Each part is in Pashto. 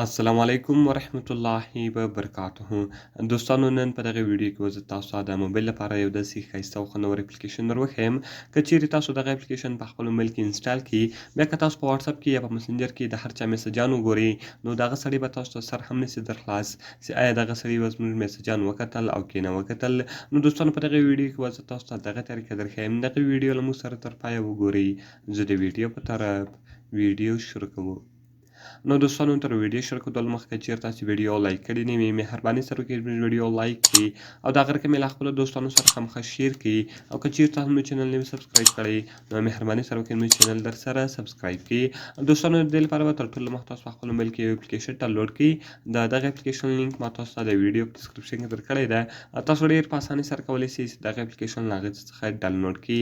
السلام علیکم ورحمت الله وبرکاته. دوستانو نن په دغه ویډیو کې زه تاسو ته د موبایل لپاره یو داسې ښایسته او خوندور اپلیکیشن دروښیم. که چیرې تاسو دغه اپلیکیشن په خپل موبایل کې انسټال کړئ، بیا که تاسو په واتساپ کې یا په مسنجر کې د هر چا میسجان وګورئ، نو دغه سړي به تاسو ته سر هم نشي در خلاص چې آیا دغه سړي به زموږ میسجان وکتل او که نه وکتل. نو دوستانو په دغه ویډیو کې زه تاسو ته دغه طریقه درښیم. دغه ویډیو له موږ سره تر پایه وګورئ. زه د ویډیو په طرف ویډیو شروع کوم. نو دوستانو تر ویډیو شروع کولو مخکې چیرې تاسو ویډیو لایک کړی نه وي، مهرباني سره وکړئ زموږ ویډیو لایک کړئ او د هغه رقم له خپلو دوستانو سره خامخا شیر کړئ. او که چیرې تاسو زموږ چینل نه سبسکرایب کړی، نو مهرباني سره وکړئ زموږ چینل در سره سبسکرایب کړئ. دوستانو د دې لپاره به تر ټولو مخکې تاسو په خپل موبایل کې یو اپلیکیشن ډاونلوډ کړئ. دغه اپلیکیشن لینک ما تاسو ته د ویډیو په ډسکرپشن کې درکړی ده. تاسو ډېر په اسانۍ سره کولی شئ چې دغه اپلیکیشن له هغې څخه ډاونلوډ کړئ.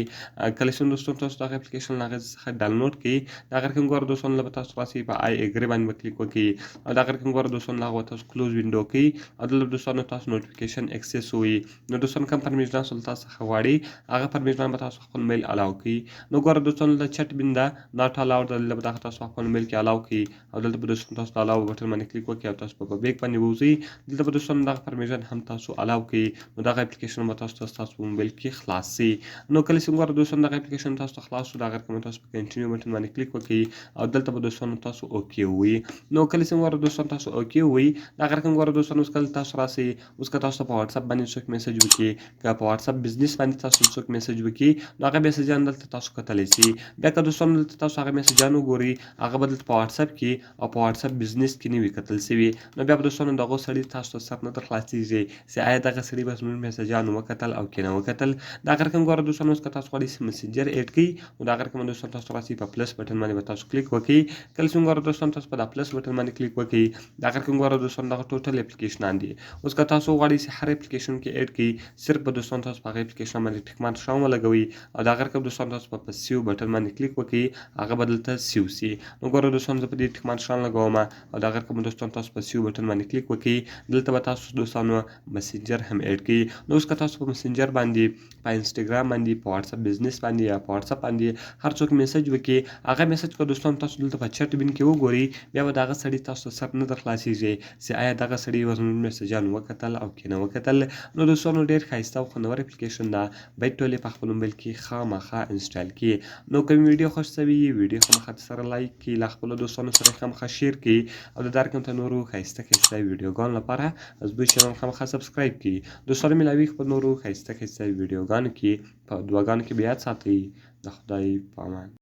کله چې دوستانو تاسو دغه اپلیکیشن له هغې څخه ډاونلوډ کړئ، د هغه رقم ګوره دوستانو له به تاسو راسئ په آی اګري باندې به کلیک وکړئ او دغه رقم ګوره دوستانو له هغه به تاسو کلوز وینډو کوئ او دلته دوستانو تاسو نوټیفیکیشن اکسس ووایي. نو دوستانو کوم پرمیشنات له تاسو څخه غواړي، هغه پرمیشنات به تاسو خپل موبایل الاو کړئ. نو ګوره دوستانو د چټ بین ده ناټ الاوډ ده، دلته به دغه تاسو خپل موبایل کې الاو کړئ او دلته به دوستانو تاسو د الاو بټن باندې کلیک وکړئ او تاسو په بیک باندې ووځئ. دلته به دوستانو دغه پرمیشن هم تاسو الاو کړئ، نو دغه اپلیکیشن به تاسو په موبایل کې خلاص شي. نو کله چې ګوره دوستانو دغه اپلیکیشن تاسو ته خلاص شو، دغه رقم تاسو په کنټینیو بټن باندې کلیک وکړئ او دلته به دوستانو تاسو اوکې ووایي. نو کله چې ګوره دوستانو تاسو اوکې ووایي، دغه رقم ګوره دوستانو اوس کله تاسو راسئ، اوس که تاسو په واتساپ باندې څوک میسج وکړي، که په واتساپ بزنس باندې تاسو څوک میسج وکړي، نو هغه میسجان دلته تاسو کتلی شئ. بیا که دوستانو دلته تاسو هغه میسجان وګورئ، هغه به دلته په واتساپ کې او په واتساپ بزنس کې نه وي کتل سوي. نو بیا به دوستانو دغه سړي تاسو ته سر نه در خلاصېږي چې آیا دغه سړي به زموږ میسجان وکتل او که نه وکتل. دغه رقم ګوره دوستانو اوس که تاسو غواړئ چې مسنجر ایډ کړئ، نو دغه رقم دوستانو تاسو راسئ په پلس بټن باندې به تاسو کلیک وکړئ. کله چې ګوره دوستانو تاسو په دا پلس بټن باندې کلیک وکړئ، دغه رقم ګوره دوستانو دغه ټوټل اپلیکیشنان دي. اوس که تاسو غواړئ چې هر اپلیکیشن کې ایډ کړئ، صرف به دوستانو تاسو په هغه اپلیکیشن باندې ټک مارک شاون ولګوئ او دغه رقم دوستانو تاسو په سیو بټن باندې کلیک وکړئ، هغه به دلته سیو سي. نو ګوره دوستانو زه په دې ټک مارک شاون لګوم او دغه رقم دوستانو تاسو په سیو بټن باندې کلیک وکړئ، دلته به تاسو دوستانو مسنجر هم ایډ کړئ. نو اوس که تاسو په مسنجر باندې، په انسټاګرام باندې، په واتساپ بزنس باندې یا په واتساپ باندې هر څوک میسج وکړي، هغه میسج که دوستانو تاسو دلته په چټ بین کې وګورئ، بیا به دغه سړي تاسو ته سر نه در خلاصېږي چې آیا دغه سړي به زموږ میسجان وکتل او که نه وکتل. نو دوستانو ډېر ښایسته او خوندور اپلیکیشن ده، باید ټول یې په خپل موبایل کې خامخا انسټال کړي. نو که مې ویډیو خوښ شوي وي، ویډیو خامخا سره لایک کړئ، له خپلو دوستانو سره خامخا شیر کړئ او د دا رقم ته نورو ښایسته ویډیوګانو لپاره زموږ چینل خامخا سبسکرایب کړئ. دوستانو ملاویږي په نورو ښایسته ویډیوګانو کې، په دعاګانو کې به یاد ساتئ. د خدای په امان.